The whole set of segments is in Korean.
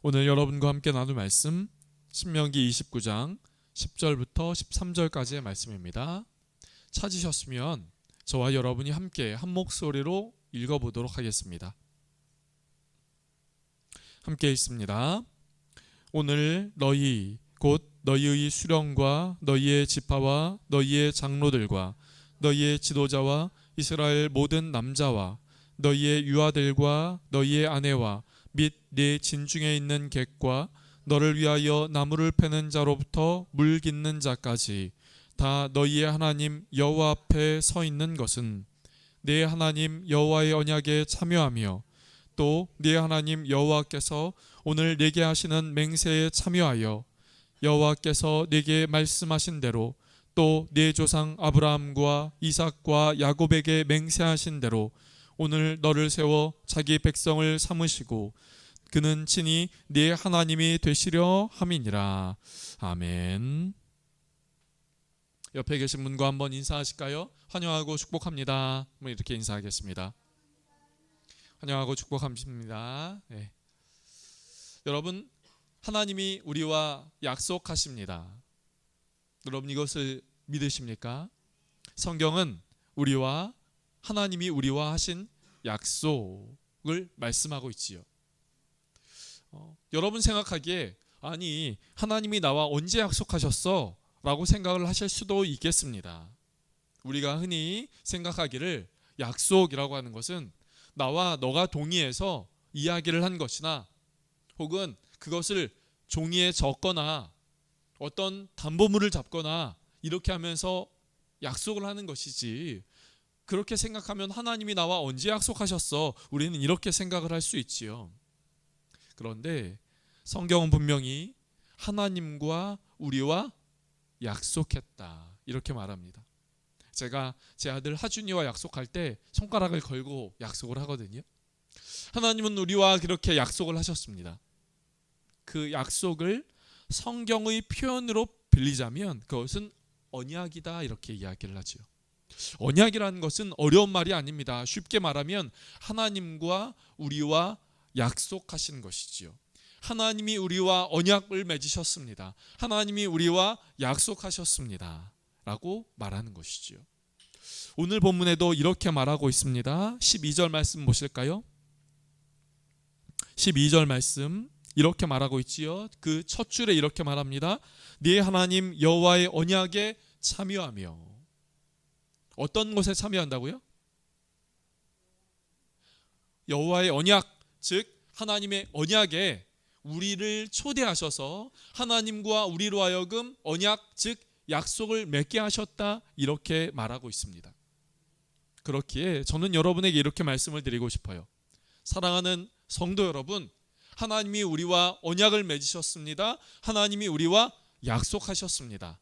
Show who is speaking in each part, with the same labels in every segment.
Speaker 1: 오늘 여러분과 함께 나눌 말씀 신명기 29장 10절부터 13절까지의 말씀입니다. 찾으셨으면 저와 여러분이 함께 한 목소리로 읽어보도록 하겠습니다. 함께 읽습니다. 오늘 너희 곧 너희의 수령과 너희의 지파와 너희의 장로들과 너희의 지도자와 이스라엘 모든 남자와 너희의 유아들과 너희의 아내와 및 네 진중에 있는 객과 너를 위하여 나무를 패는 자로부터 물 깃는 자까지 다 너희의 하나님 여호와 앞에 서 있는 것은 네 하나님 여호와의 언약에 참여하며 또 네 하나님 여호와께서 오늘 네게 하시는 맹세에 참여하여 여호와께서 네게 말씀하신 대로 또 네 조상 아브라함과 이삭과 야곱에게 맹세하신 대로 오늘 너를 세워 자기 백성을 삼으시고 그는 친히 네 하나님이 되시려 함이니라. 아멘. 옆에 계신 분과 한번 인사하실까요? 환영하고 축복합니다. 이렇게 인사하겠습니다. 환영하고 축복합니다. 네. 여러분, 하나님이 우리와 약속하십니다. 여러분 이것을 믿으십니까? 성경은 하나님이 우리와 하신 약속을 말씀하고 있지요. 여러분 생각하기에 아니 하나님이 나와 언제 약속하셨어? 라고 생각을 하실 수도 있겠습니다. 우리가 흔히 생각하기를 약속이라고 하는 것은 나와 너가 동의해서 이야기를 한 것이나 혹은 그것을 종이에 적거나 어떤 담보물을 잡거나 이렇게 하면서 약속을 하는 것이지, 그렇게 생각하면 하나님이 나와 언제 약속하셨어? 우리는 이렇게 생각을 할 수 있지요. 그런데 성경은 분명히 하나님과 우리와 약속했다 이렇게 말합니다. 제가 제 아들 하준이와 약속할 때 손가락을 걸고 약속을 하거든요. 하나님은 우리와 그렇게 약속을 하셨습니다. 그 약속을 성경의 표현으로 빌리자면 그것은 언약이다 이렇게 이야기를 하죠. 언약이라는 것은 어려운 말이 아닙니다. 쉽게 말하면 하나님과 우리와 약속하신 것이지요. 하나님이 우리와 언약을 맺으셨습니다. 하나님이 우리와 약속하셨습니다 라고 말하는 것이지요. 오늘 본문에도 이렇게 말하고 있습니다. 12절 말씀 보실까요? 12절 말씀 이렇게 말하고 있지요. 그 첫 줄에 이렇게 말합니다. 네 하나님 여호와의 언약에 참여하며. 어떤 것에 참여한다고요? 여호와의 언약, 즉 하나님의 언약에 우리를 초대하셔서 하나님과 우리로 하여금 언약, 즉 약속을 맺게 하셨다 이렇게 말하고 있습니다. 그렇기에 저는 여러분에게 이렇게 말씀을 드리고 싶어요. 사랑하는 성도 여러분, 하나님이 우리와 언약을 맺으셨습니다. 하나님이 우리와 약속하셨습니다.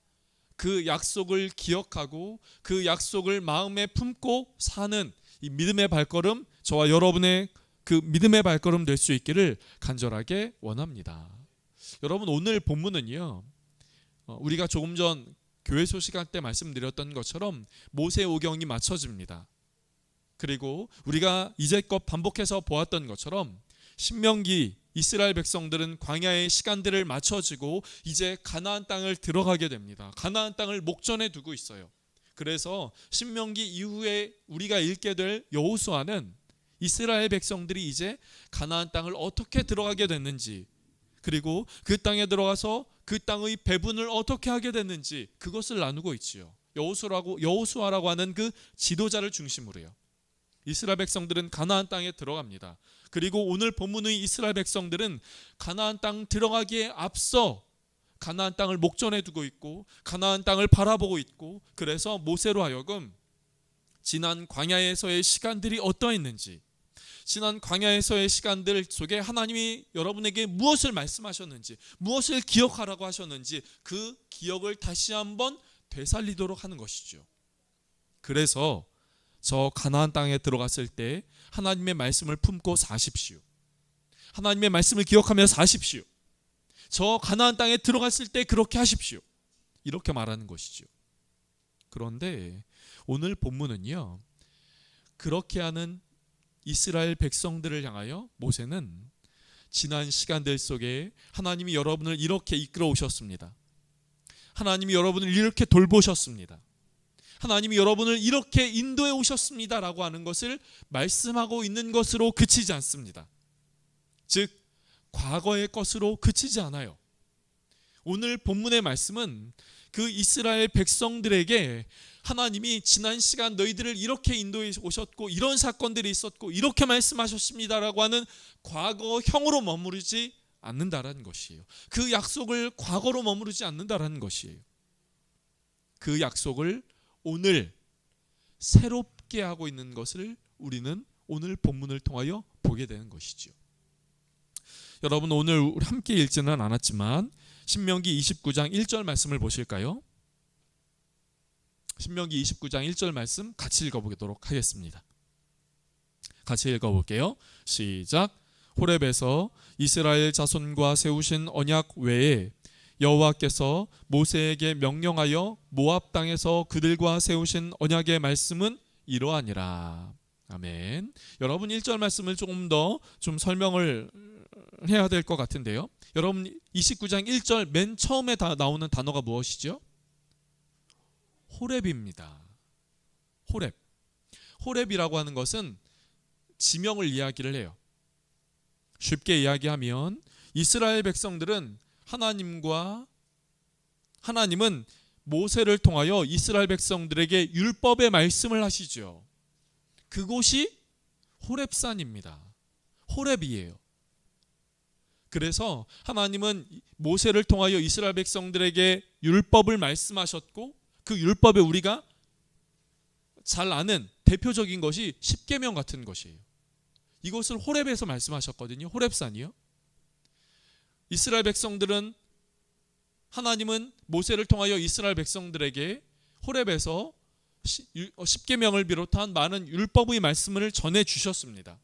Speaker 1: 그 약속을 기억하고 그 약속을 마음에 품고 사는 이 믿음의 발걸음, 저와 여러분의 그 믿음의 발걸음 될 수 있기를 간절하게 원합니다. 여러분 오늘 본문은요, 우리가 조금 전 교회 소식할 때 말씀드렸던 것처럼 모세오경이 맞춰집니다. 그리고 우리가 이제껏 반복해서 보았던 것처럼 신명기 이스라엘 백성들은 광야의 시간들을 맞춰지고 이제 가나안 땅을 들어가게 됩니다. 가나안 땅을 목전에 두고 있어요. 그래서 신명기 이후에 우리가 읽게 될 여호수아는 이스라엘 백성들이 이제 가나안 땅을 어떻게 들어가게 됐는지, 그리고 그 땅에 들어가서 그 땅의 배분을 어떻게 하게 됐는지 그것을 나누고 있지요. 여호수아라고 하는 그 지도자를 중심으로요. 이스라엘 백성들은 가나안 땅에 들어갑니다. 그리고 오늘 본문의 이스라엘 백성들은 가나안 땅 들어가기에 앞서 가나안 땅을 목전에 두고 있고 가나안 땅을 바라보고 있고, 그래서 모세로 하여금 지난 광야에서의 시간들이 어떠했는지, 지난 광야에서의 시간들 속에 하나님이 여러분에게 무엇을 말씀하셨는지, 무엇을 기억하라고 하셨는지 그 기억을 다시 한번 되살리도록 하는 것이죠. 그래서 저 가나안 땅에 들어갔을 때 하나님의 말씀을 품고 사십시오. 하나님의 말씀을 기억하며 사십시오. 저 가나안 땅에 들어갔을 때 그렇게 하십시오. 이렇게 말하는 것이죠. 그런데 오늘 본문은요, 그렇게 하는 이스라엘 백성들을 향하여 모세는 지난 시간들 속에 하나님이 여러분을 이렇게 이끌어 오셨습니다. 하나님이 여러분을 이렇게 돌보셨습니다. 하나님이 여러분을 이렇게 인도해 오셨습니다라고 하는 것을 말씀하고 있는 것으로 그치지 않습니다. 즉 과거의 것으로 그치지 않아요. 오늘 본문의 말씀은 그 이스라엘 백성들에게 하나님이 지난 시간 너희들을 이렇게 인도해 오셨고 이런 사건들이 있었고 이렇게 말씀하셨습니다라고 하는 과거형으로 머무르지 않는다라는 것이에요. 그 약속을 과거로 머무르지 않는다라는 것이에요. 그 약속을 오늘 새롭게 하고 있는 것을 우리는 오늘 본문을 통하여 보게 되는 것이죠. 여러분 오늘 우리 함께 읽지는 않았지만 신명기 29장 1절 말씀을 보실까요? 신명기 29장 1절 말씀 같이 읽어보도록 하겠습니다. 같이 읽어볼게요. 시작. 호렙에서 이스라엘 자손과 세우신 언약 외에 여호와께서 모세에게 명령하여 모압 땅에서 그들과 세우신 언약의 말씀은 이러하니라. 아멘. 여러분 1절 말씀을 조금 더 좀 설명을 해야 될 것 같은데요. 여러분 29장 1절 맨 처음에 나오는 단어가 무엇이죠? 호렙입니다. 호렙. 호렙이라고 하는 것은 지명을 이야기를 해요. 쉽게 이야기하면 이스라엘 백성들은 하나님은 모세를 통하여 이스라엘 백성들에게 율법의 말씀을 하시죠. 그곳이 호렙산입니다. 호렙이에요. 그래서 하나님은 모세를 통하여 이스라엘 백성들에게 율법을 말씀하셨고 그 율법에 우리가 잘 아는 대표적인 것이 십계명 같은 것이에요. 이것을 호렙에서 말씀하셨거든요. 호렙산이요. 이스라엘 백성들은 하나님은 모세를 통하여 이스라엘 백성들에게 호렙에서 십계명을 비롯한 많은 율법의 말씀을 전해 주셨습니다.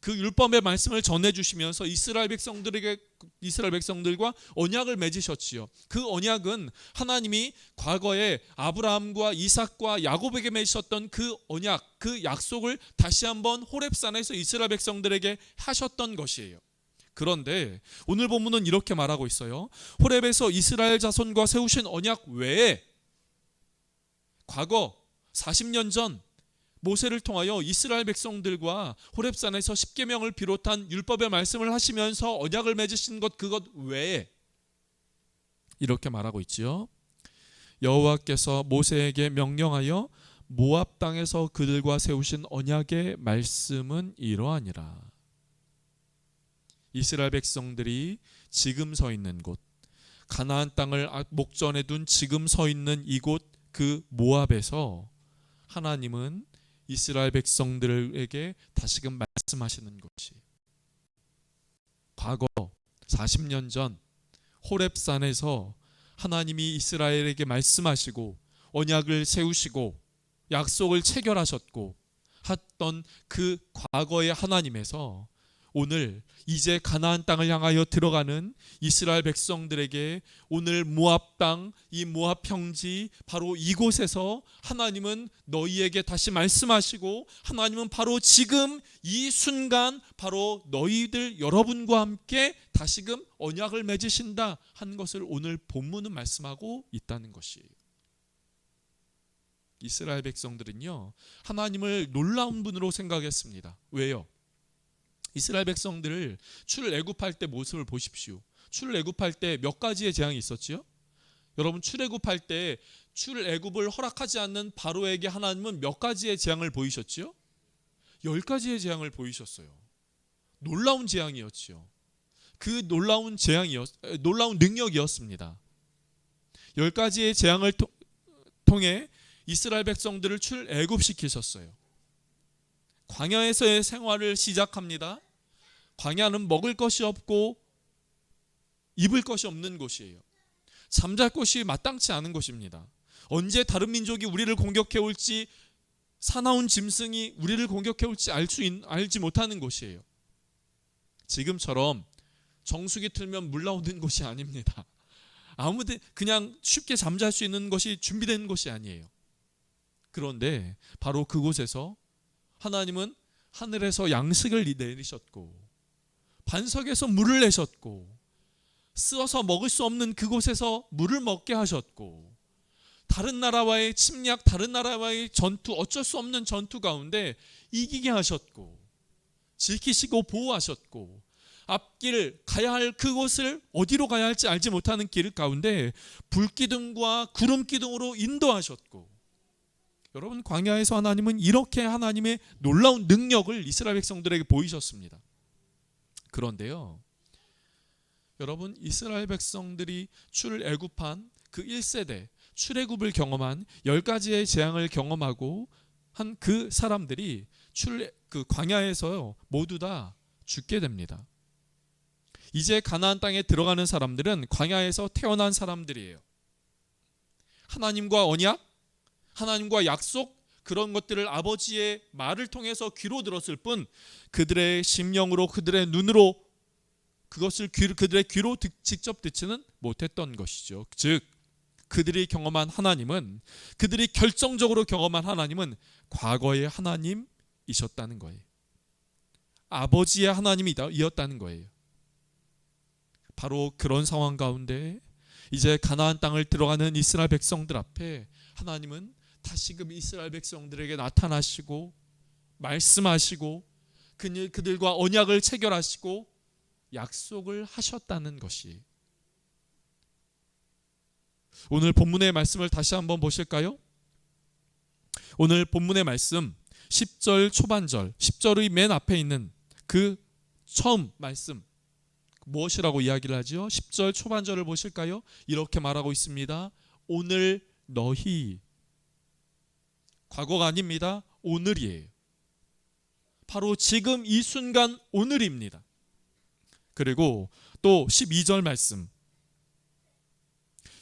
Speaker 1: 그 율법의 말씀을 전해 주시면서 이스라엘 백성들과 언약을 맺으셨지요. 그 언약은 하나님이 과거에 아브라함과 이삭과 야곱에게 맺으셨던 그 언약, 그 약속을 다시 한번 호렙산에서 이스라엘 백성들에게 하셨던 것이에요. 그런데 오늘 본문은 이렇게 말하고 있어요. 호렙에서 이스라엘 자손과 세우신 언약 외에 과거 40년 전 모세를 통하여 이스라엘 백성들과 호렙산에서 십계명을 비롯한 율법의 말씀을 하시면서 언약을 맺으신 것 그것 외에 이렇게 말하고 있지요. 여호와께서 모세에게 명령하여 모압 땅에서 그들과 세우신 언약의 말씀은 이러하니라. 이스라엘 백성들이 지금 서 있는 곳, 가나안 땅을 목전에 둔 지금 서 있는 이곳 그 모압에서 하나님은 이스라엘 백성들에게 다시금 말씀하시는 것이 과거 40년 전 호렙산에서 하나님이 이스라엘에게 말씀하시고 언약을 세우시고 약속을 체결하셨고 했던 그 과거의 하나님에서 오늘 이제 가나안 땅을 향하여 들어가는 이스라엘 백성들에게 오늘 모압 땅, 이 모압 평지 바로 이곳에서 하나님은 너희에게 다시 말씀하시고 하나님은 바로 지금 이 순간 바로 너희들 여러분과 함께 다시금 언약을 맺으신다 한 것을 오늘 본문은 말씀하고 있다는 것이에요. 이스라엘 백성들은요 하나님을 놀라운 분으로 생각했습니다. 왜요? 이스라엘 백성들을 출애굽할 때 모습을 보십시오. 출애굽할 때 몇 가지의 재앙이 있었지요? 여러분 출애굽할 때 출애굽을 허락하지 않는 바로에게 하나님은 몇 가지의 재앙을 보이셨지요? 10가지의 재앙을 보이셨어요. 놀라운 재앙이었지요. 그 놀라운 능력이었습니다. 10가지의 재앙을 통해 이스라엘 백성들을 출애굽시키셨어요. 광야에서의 생활을 시작합니다. 광야는 먹을 것이 없고 입을 것이 없는 곳이에요. 잠잘 곳이 마땅치 않은 곳입니다. 언제 다른 민족이 우리를 공격해 올지, 사나운 짐승이 우리를 공격해 올지 알지 못하는 곳이에요. 지금처럼 정수기 틀면 물 나오는 곳이 아닙니다. 아무데 그냥 쉽게 잠잘 수 있는 것이 준비된 곳이 아니에요. 그런데 바로 그곳에서 하나님은 하늘에서 양식을 내리셨고 반석에서 물을 내셨고 쓰어서 먹을 수 없는 그곳에서 물을 먹게 하셨고 다른 나라와의 침략, 다른 나라와의 전투, 어쩔 수 없는 전투 가운데 이기게 하셨고 지키시고 보호하셨고 앞길 가야 할 그곳을 어디로 가야 할지 알지 못하는 길 가운데 불기둥과 구름기둥으로 인도하셨고 여러분 광야에서 하나님은 이렇게 하나님의 놀라운 능력을 이스라엘 백성들에게 보이셨습니다. 그런데요 여러분 이스라엘 백성들이 출애굽한 그 1세대 출애굽을 경험한 10가지의 재앙을 경험하고 한 그 사람들이 그 광야에서 모두 다 죽게 됩니다. 이제 가나안 땅에 들어가는 사람들은 광야에서 태어난 사람들이에요. 하나님과 언약, 하나님과 약속 그런 것들을 아버지의 말을 통해서 귀로 들었을 뿐 그들의 심령으로 그들의 눈으로 그것을 그들의 귀로 직접 듣지는 못했던 것이죠. 즉 그들이 경험한 하나님은 그들이 결정적으로 경험한 하나님은 과거의 하나님이셨다는 거예요. 아버지의 하나님이었다는 거예요. 바로 그런 상황 가운데 이제 가나안 땅을 들어가는 이스라엘 백성들 앞에 하나님은 다시금 이스라엘 백성들에게 나타나시고 말씀하시고 그들과 언약을 체결하시고 약속을 하셨다는 것이 오늘 본문의 말씀을 다시 한번 보실까요? 오늘 본문의 말씀 10절 초반절 10절의 맨 앞에 있는 그 처음 말씀 무엇이라고 이야기를 하죠? 10절 초반절을 보실까요? 이렇게 말하고 있습니다. 오늘 너희 과거가 아닙니다. 오늘이에요. 바로 지금 이 순간 오늘입니다. 그리고 또 12절 말씀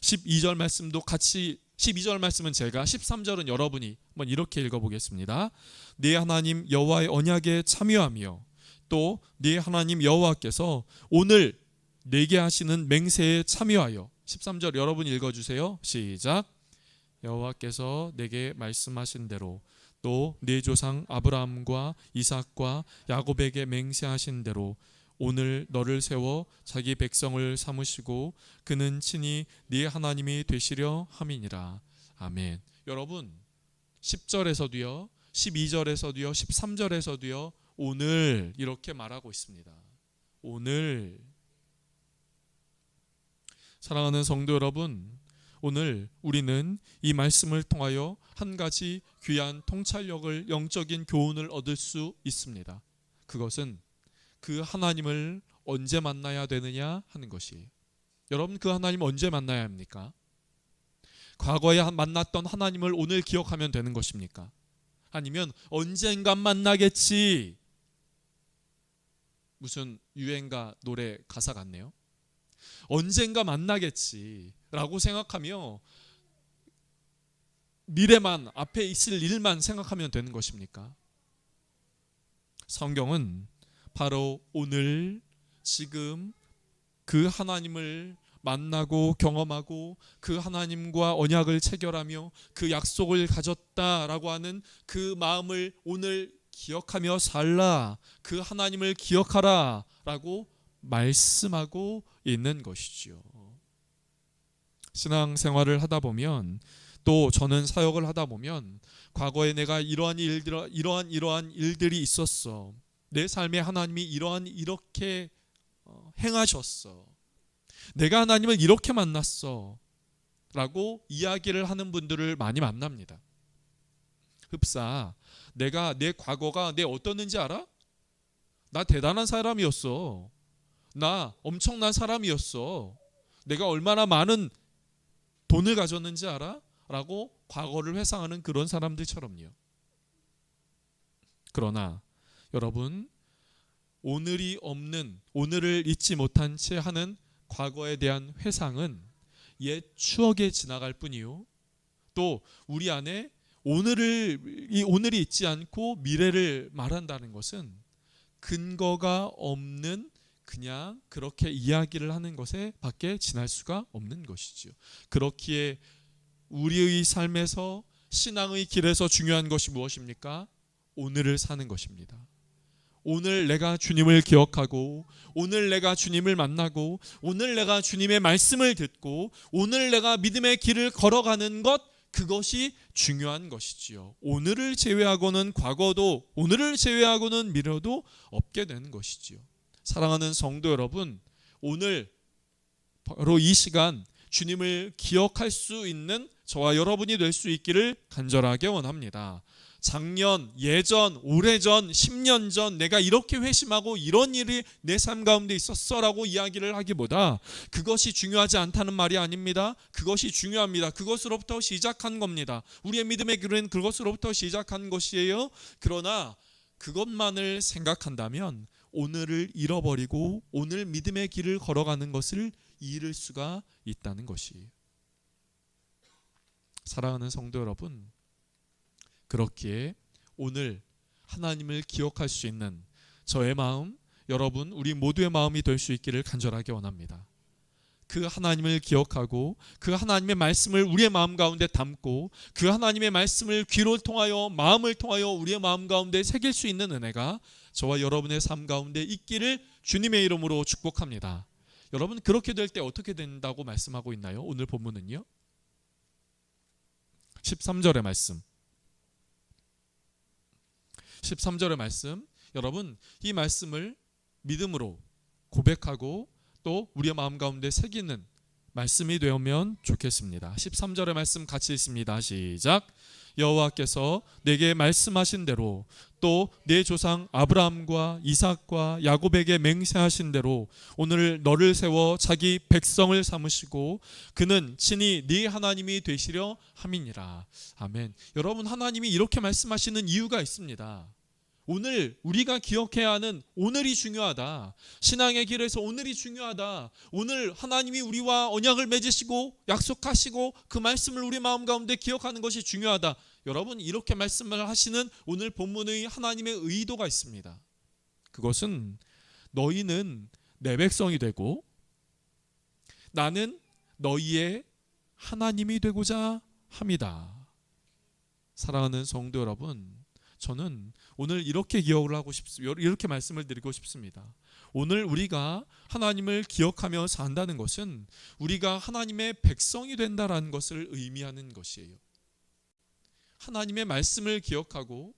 Speaker 1: 12절 말씀도 같이 12절 말씀은 제가 13절은 여러분이 한번 이렇게 읽어보겠습니다. 네 하나님 여호와의 언약에 참여하며 또 네 하나님 여호와께서 오늘 내게 하시는 맹세에 참여하여 13절 여러분 읽어주세요. 시작. 여호와께서 내게 말씀하신 대로 또 네 조상 아브라함과 이삭과 야곱에게 맹세하신 대로 오늘 너를 세워 자기 백성을 삼으시고 그는 친히 네 하나님이 되시려 함이니라. 아멘. 여러분 10절에서도요 12절에서도요 13절에서도요 오늘 이렇게 말하고 있습니다. 오늘 사랑하는 성도 여러분 오늘 우리는 이 말씀을 통하여 한 가지 귀한 통찰력을 영적인 교훈을 얻을 수 있습니다. 그것은 그 하나님을 언제 만나야 되느냐 하는 것이에요. 여러분 그 하나님 언제 만나야 합니까? 과거에 만났던 하나님을 오늘 기억하면 되는 것입니까? 아니면 언젠간 만나겠지 무슨 유행가 노래 가사 같네요. 언젠가 만나겠지 라고 생각하며 미래만 앞에 있을 일만 생각하면 되는 것입니까? 성경은 바로 오늘 지금 그 하나님을 만나고 경험하고 그 하나님과 언약을 체결하며 그 약속을 가졌다라고 하는 그 마음을 오늘 기억하며 살라 그 하나님을 기억하라 라고 말씀하고 있는 것이지요. 신앙생활을 하다 보면 또 저는 사역을 하다 보면 과거에 내가 이러한 일들이 있었어. 내 삶에 하나님이 이렇게 행하셨어. 내가 하나님을 이렇게 만났어. 라고 이야기를 하는 분들을 많이 만납니다. 흡사 내가 내 과거가 어떻는지 알아? 나 대단한 사람이었어. 나 엄청난 사람이었어. 내가 얼마나 많은 돈을 가졌는지 알아? 라고 과거를 회상하는 그런 사람들처럼요. 그러나 여러분 오늘이 없는 오늘을 잊지 못한 채 하는 과거에 대한 회상은 옛 추억에 지나갈 뿐이요. 또 우리 안에 오늘이 있지 않고 미래를 말한다는 것은 근거가 없는 그냥 그렇게 이야기를 하는 것에 밖에 지날 수가 없는 것이죠. 그렇기에 우리의 삶에서 신앙의 길에서 중요한 것이 무엇입니까? 오늘을 사는 것입니다. 오늘 내가 주님을 기억하고 오늘 내가 주님을 만나고 오늘 내가 주님의 말씀을 듣고 오늘 내가 믿음의 길을 걸어가는 것, 그것이 중요한 것이지요. 오늘을 제외하고는 과거도 오늘을 제외하고는 미래도 없게 되는 것이지요. 사랑하는 성도 여러분, 오늘 바로 이 시간 주님을 기억할 수 있는 저와 여러분이 될 수 있기를 간절하게 원합니다. 작년, 예전, 오래전, 10년 전 내가 이렇게 회심하고 이런 일이 내 삶 가운데 있었어라고 이야기를 하기보다 그것이 중요하지 않다는 말이 아닙니다. 그것이 중요합니다. 그것으로부터 시작한 겁니다. 우리의 믿음의 길은 그것으로부터 시작한 것이에요. 그러나 그것만을 생각한다면 오늘을 잃어버리고 오늘 믿음의 길을 걸어가는 것을 잃을 수가 있다는 것이에요. 사랑하는 성도 여러분, 그렇기에 오늘 하나님을 기억할 수 있는 저의 마음, 여러분 우리 모두의 마음이 될 수 있기를 간절하게 원합니다. 그 하나님을 기억하고 그 하나님의 말씀을 우리의 마음 가운데 담고 그 하나님의 말씀을 귀를 통하여 마음을 통하여 우리의 마음 가운데 새길 수 있는 은혜가 저와 여러분의 삶 가운데 있기를 주님의 이름으로 축복합니다. 여러분, 그렇게 될 때 어떻게 된다고 말씀하고 있나요? 오늘 본문은요 13절의 말씀, 13절의 말씀, 여러분 이 말씀을 믿음으로 고백하고 또 우리의 마음 가운데 새기는 말씀이 되면 좋겠습니다. 13절의 말씀 같이 읽습니다. 시작. 여호와께서 내게 말씀하신 대로 또 내 조상 아브라함과 이삭과 야곱에게 맹세하신 대로 오늘 너를 세워 자기 백성을 삼으시고 그는 친히 네 하나님이 되시려 함이니라. 아멘. 여러분, 하나님이 이렇게 말씀하시는 이유가 있습니다. 오늘 우리가 기억해야 하는 오늘이 중요하다. 신앙의 길에서 오늘이 중요하다. 오늘 하나님이 우리와 언약을 맺으시고 약속하시고 그 말씀을 우리 마음 가운데 기억하는 것이 중요하다. 여러분, 이렇게 말씀을 하시는 오늘 본문의 하나님의 의도가 있습니다. 그것은 너희는 내 백성이 되고 나는 너희의 하나님이 되고자 합니다. 사랑하는 성도 여러분, 저는 오늘 이렇게 기억을 하고 싶습니다. 이렇게 말씀을 드리고 싶습니다. 오늘 우리가 하나님을 기억하며 산다는 것은 우리가 하나님의 백성이 된다라는 것을 의미하는 것이에요. 하나님의 말씀을 기억하고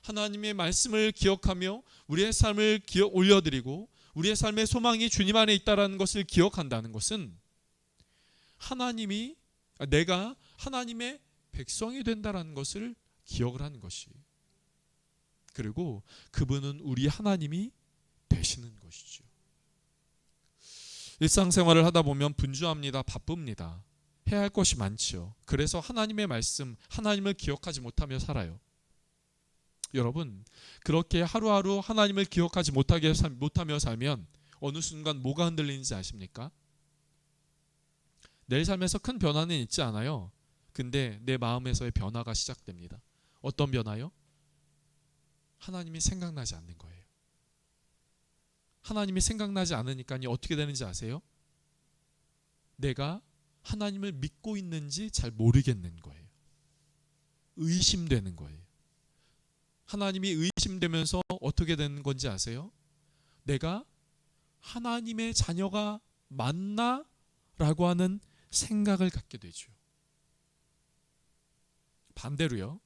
Speaker 1: 하나님의 말씀을 기억하며 우리의 삶을 올려드리고 우리의 삶의 소망이 주님 안에 있다라는 것을 기억한다는 것은 내가 하나님의 백성이 된다라는 것을 기억을 하는 것이에요. 그리고 그분은 우리 하나님이 되시는 것이죠. 일상생활을 하다 보면 분주합니다. 바쁩니다. 해야 할 것이 많지요. 그래서 하나님의 말씀, 하나님을 기억하지 못하며 살아요. 여러분, 그렇게 하루하루 하나님을 기억하지 못하며 살면 어느 순간 뭐가 흔들리는지 아십니까? 내 삶에서 큰 변화는 있지 않아요. 근데 내 마음에서의 변화가 시작됩니다. 어떤 변화요? 하나님이 생각나지 않는 거예요. 하나님이 생각나지 않으니까 어떻게 되는지 아세요? 내가 하나님을 믿고 있는지 잘 모르겠는 거예요. 의심되는 거예요. 하나님이 의심되면서 어떻게 되는 건지 아세요? 내가 하나님의 자녀가 맞나? 라고 하는 생각을 갖게 되죠. 반대로요,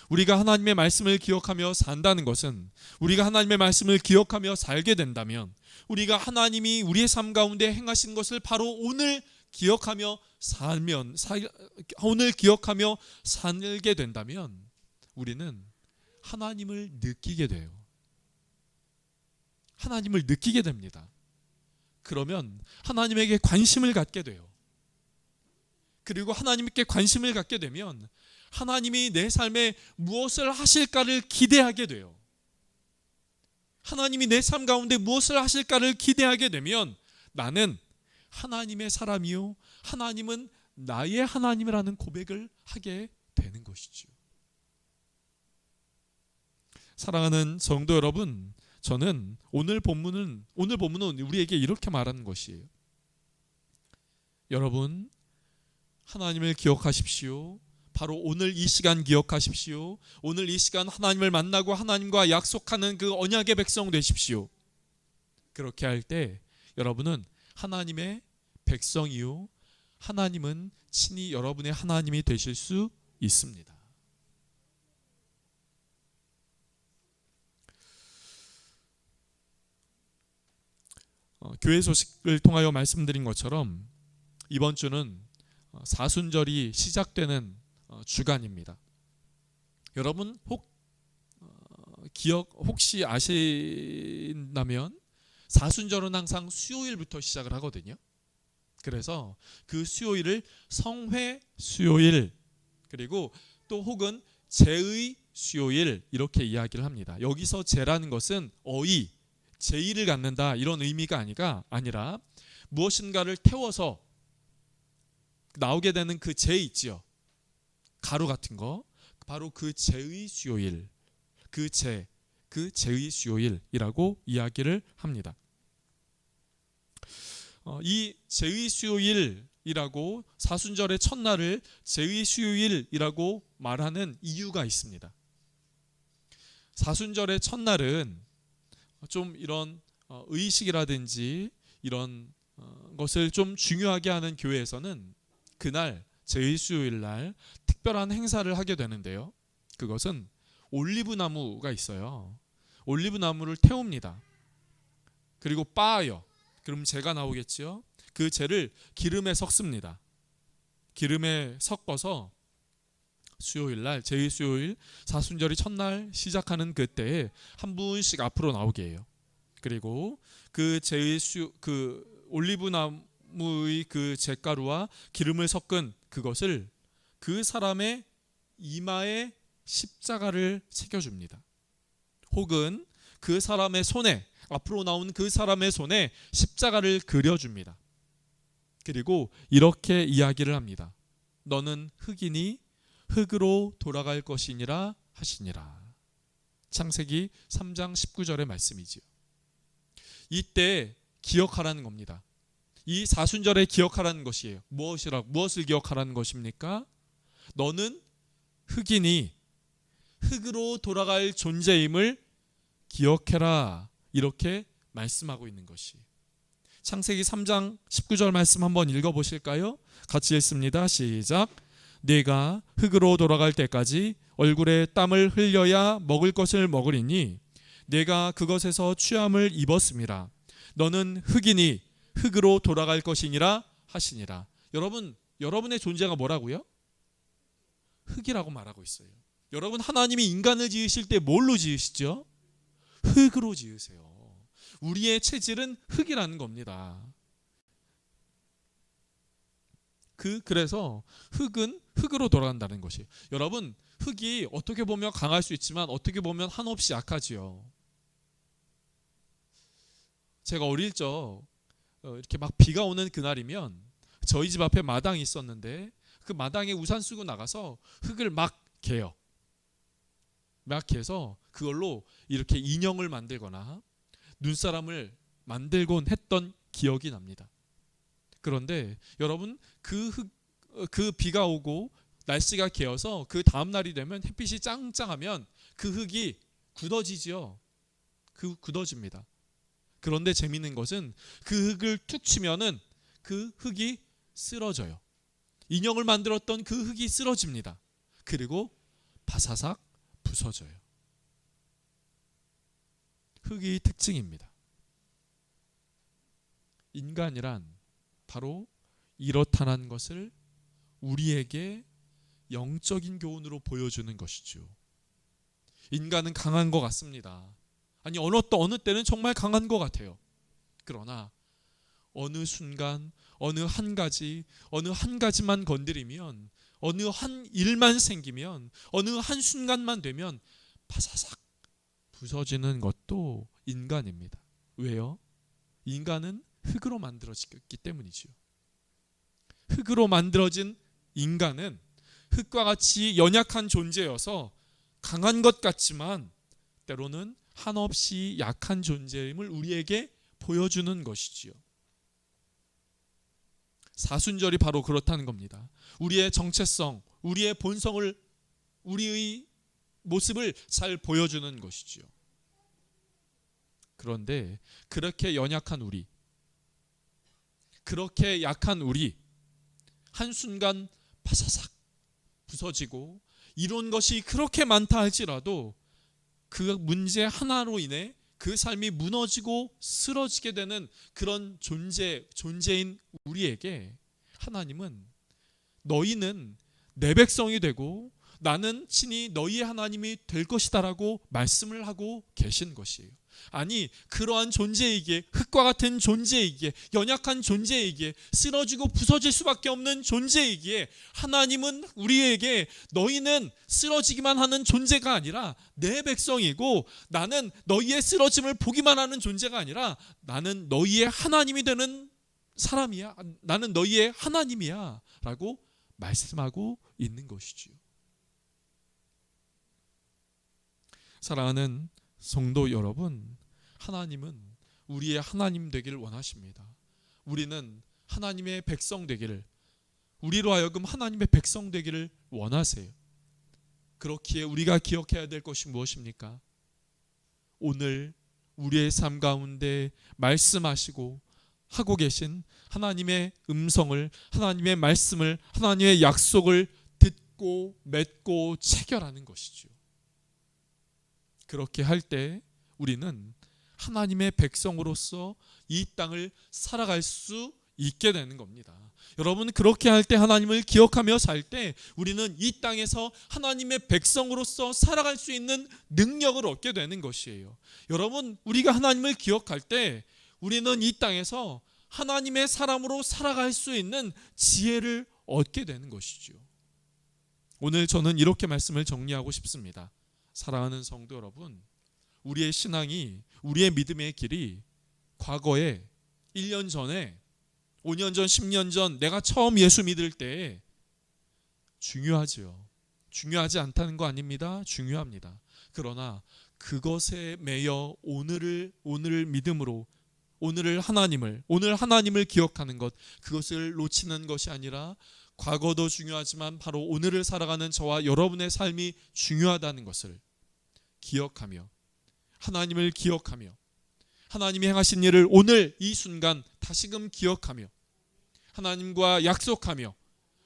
Speaker 1: 우리가 하나님의 말씀을 기억하며 산다는 것은, 우리가 하나님의 말씀을 기억하며 살게 된다면, 우리가 하나님이 우리의 삶 가운데 행하신 것을 바로 오늘 기억하며 살게 된다면 우리는 하나님을 느끼게 돼요. 하나님을 느끼게 됩니다. 그러면 하나님에게 관심을 갖게 돼요. 그리고 하나님께 관심을 갖게 되면 하나님이 내 삶에 무엇을 하실까를 기대하게 돼요. 하나님이 내 삶 가운데 무엇을 하실까를 기대하게 되면 나는 하나님의 사람이요, 하나님은 나의 하나님이라는 고백을 하게 되는 것이죠. 사랑하는 성도 여러분, 저는 오늘 본문은 우리에게 이렇게 말하는 것이에요. 여러분, 하나님을 기억하십시오. 바로 오늘 이 시간 기억하십시오. 오늘 이 시간 하나님을 만나고 하나님과 약속하는 그 언약의 백성 되십시오. 그렇게 할 때 여러분은 하나님의 백성이요, 하나님은 친히 여러분의 하나님이 되실 수 있습니다. 교회 소식을 통하여 말씀드린 것처럼 이번 주는 사순절이 시작되는 주간입니다. 여러분 혹시 아신다면 사순절은 항상 수요일부터 시작을 하거든요. 그래서 그 수요일을 성회 수요일, 그리고 또 혹은 제의 수요일 이렇게 이야기를 합니다. 여기서 제라는 것은 제의를 갖는다 이런 의미가 아니라 무엇인가를 태워서 나오게 되는 그 제 있지요. 가루 같은 거, 바로 그 제의 수요일, 그 제의 수요일이라고 이야기를 합니다. 이 제의 수요일이라고 사순절의 첫날을 제의 수요일이라고 말하는 이유가 있습니다. 사순절의 첫날은 좀 이런 의식이라든지 이런 것을 좀 중요하게 하는 교회에서는 그날 제의 수요일 날 특별한 행사를 하게 되는데요. 그것은 올리브 나무가 있어요. 올리브 나무를 태웁니다. 그리고 빻아요. 그럼 재가 나오겠지요. 그 재를 기름에 섞습니다. 기름에 섞어서 수요일 날, 제의 수요일, 사순절이 첫날 시작하는 그때에 한 분씩 앞으로 나오게 해요. 그리고 그 올리브 나무의 그 잿가루와 기름을 섞은 그것을 그 사람의 이마에 십자가를 새겨줍니다. 혹은 그 사람의 손에, 앞으로 나온 그 사람의 손에 십자가를 그려줍니다. 그리고 이렇게 이야기를 합니다. 너는 흙이니 흙으로 돌아갈 것이니라 하시니라. 창세기 3장 19절의 말씀이지요. 이때 기억하라는 겁니다. 이 사순절에 기억하라는 것이에요. 무엇을 기억하라는 것입니까? 너는 흙이니 흙으로 돌아갈 존재임을 기억해라. 이렇게 말씀하고 있는 것이. 창세기 3장 19절 말씀 한번 읽어보실까요? 같이 읽습니다. 시작. 네가 흙으로 돌아갈 때까지 얼굴에 땀을 흘려야 먹을 것을 먹으리니 네가 그것에서 취함을 입었음이라. 너는 흙이니 흙으로 돌아갈 것이니라 하시니라. 여러분의 존재가 뭐라고요? 흙이라고 말하고 있어요. 여러분, 하나님이 인간을 지으실 때 뭘로 지으시죠? 흙으로 지으세요. 우리의 체질은 흙이라는 겁니다. 그래서 흙은 흙으로 돌아간다는 것이. 여러분, 흙이 어떻게 보면 강할 수 있지만 어떻게 보면 한없이 약하지요. 제가 어릴 적 이렇게 막 비가 오는 그날이면 저희 집 앞에 마당이 있었는데 그 마당에 우산 쓰고 나가서 흙을 막 개요. 막 개서 그걸로 이렇게 인형을 만들거나 눈사람을 만들곤 했던 기억이 납니다. 그런데 여러분, 그 비가 오고 날씨가 개어서 그 다음 날이 되면 햇빛이 짱짱하면 그 흙이 굳어지지요. 굳어집니다. 그런데 재미있는 것은 그 흙을 툭 치면은 그 흙이 쓰러져요. 인형을 만들었던 그 흙이 쓰러집니다. 그리고 바사삭 부서져요. 흙의 특징입니다. 인간이란 바로 이렇다는 것을 우리에게 영적인 교훈으로 보여주는 것이죠. 인간은 강한 것 같습니다. 아니, 어느 때는 정말 강한 것 같아요. 그러나 어느 순간 어느 한 가지만 건드리면, 어느 한 일만 생기면, 어느 한 순간만 되면 바사삭 부서지는 것도 인간입니다. 왜요? 인간은 흙으로 만들어졌기 때문이지요. 흙으로 만들어진 인간은 흙과 같이 연약한 존재여서 강한 것 같지만 때로는 한없이 약한 존재임을 우리에게 보여주는 것이지요. 사순절이 바로 그렇다는 겁니다. 우리의 정체성, 우리의 본성을, 우리의 모습을 잘 보여주는 것이지요. 그런데 그렇게 연약한 우리, 그렇게 약한 우리, 한순간 바사삭 부서지고 이런 것이 그렇게 많다 할지라도 그 문제 하나로 인해 그 삶이 무너지고 쓰러지게 되는 그런 존재인 우리에게 하나님은 너희는 내 백성이 되고 나는 친히 너희의 하나님이 될 것이다 라고 말씀을 하고 계신 것이에요. 아니, 그러한 존재이기에, 흙과 같은 존재이기에, 연약한 존재이기에, 쓰러지고 부서질 수밖에 없는 존재이기에 하나님은 우리에게 너희는 쓰러지기만 하는 존재가 아니라 내 백성이고, 나는 너희의 쓰러짐을 보기만 하는 존재가 아니라 나는 너희의 하나님이 되는 사람이야, 나는 너희의 하나님이야 라고 말씀하고 있는 것이지요. 사랑하는 성도 여러분, 하나님은 우리의 하나님 되기를 원하십니다. 우리는 하나님의 백성 되기를, 우리로 하여금 하나님의 백성 되기를 원하세요. 그렇기에 우리가 기억해야 될 것이 무엇입니까? 오늘 우리의 삶 가운데 말씀하시고 하고 계신 하나님의 음성을, 하나님의 말씀을, 하나님의 약속을 듣고 맺고 체결하는 것이죠. 그렇게 할 때 우리는 하나님의 백성으로서 이 땅을 살아갈 수 있게 되는 겁니다. 여러분, 그렇게 할 때, 하나님을 기억하며 살 때 우리는 이 땅에서 하나님의 백성으로서 살아갈 수 있는 능력을 얻게 되는 것이에요. 여러분, 우리가 하나님을 기억할 때 우리는 이 땅에서 하나님의 사람으로 살아갈 수 있는 지혜를 얻게 되는 것이죠. 오늘 저는 이렇게 말씀을 정리하고 싶습니다. 사랑하는 성도 여러분, 우리의 신앙이, 우리의 믿음의 길이 과거에 1년 전에, 5년 전, 10년 전 내가 처음 예수 믿을 때 중요하죠. 중요하지 않다는 거 아닙니다. 중요합니다. 그러나 그것에 매여 오늘을 믿음으로, 오늘 하나님을 기억하는 것, 그것을 놓치는 것이 아니라 과거도 중요하지만 바로 오늘을 살아가는 저와 여러분의 삶이 중요하다는 것을 기억하며, 하나님을 기억하며, 하나님이 행하신 일을 오늘 이 순간 다시금 기억하며 하나님과 약속하며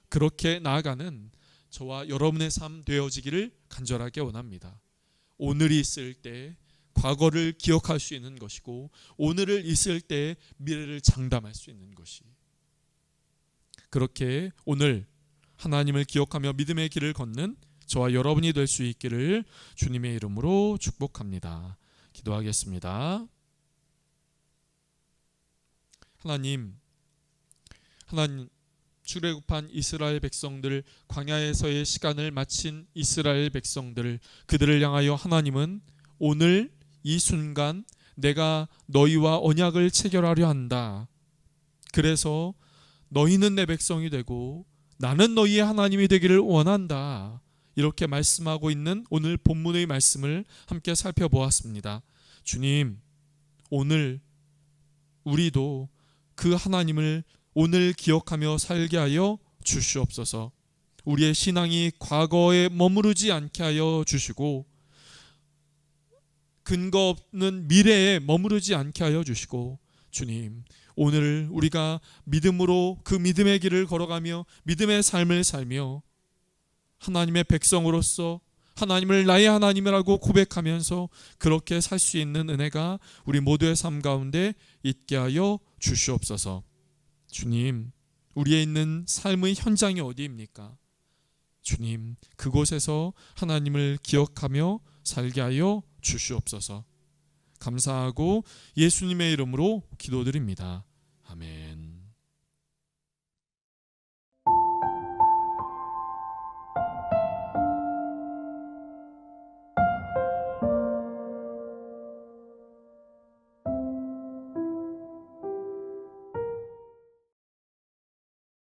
Speaker 1: 그렇게 나아가는 저와 여러분의 삶 되어지기를 간절하게 원합니다. 오늘이 있을 때 과거를 기억할 수 있는 것이고, 오늘을 있을 때 미래를 장담할 수 있는 것이, 그렇게 오늘 하나님을 기억하며 믿음의 길을 걷는 저와 여러분이 될 수 있기를 주님의 이름으로 축복합니다. 기도하겠습니다. 하나님, 출애굽한 이스라엘 백성들, 광야에서의 시간을 마친 이스라엘 백성들, 그들을 향하여 하나님은 오늘 이 순간 내가 너희와 언약을 체결하려 한다. 그래서 너희는 내 백성이 되고 나는 너희의 하나님이 되기를 원한다. 이렇게 말씀하고 있는 오늘 본문의 말씀을 함께 살펴보았습니다. 주님, 오늘 우리도 그 하나님을 오늘 기억하며 살게 하여 주시옵소서. 우리의 신앙이 과거에 머무르지 않게 하여 주시고, 근거 없는 미래에 머무르지 않게 하여 주시고, 주님, 오늘 우리가 믿음으로 그 믿음의 길을 걸어가며 믿음의 삶을 살며 하나님의 백성으로서 하나님을 나의 하나님이라고 고백하면서 그렇게 살 수 있는 은혜가 우리 모두의 삶 가운데 있게 하여 주시옵소서. 주님, 우리의 있는 삶의 현장이 어디입니까? 주님, 그곳에서 하나님을 기억하며 살게 하여 주시옵소서. 감사하고 예수님의 이름으로 기도드립니다. 아멘.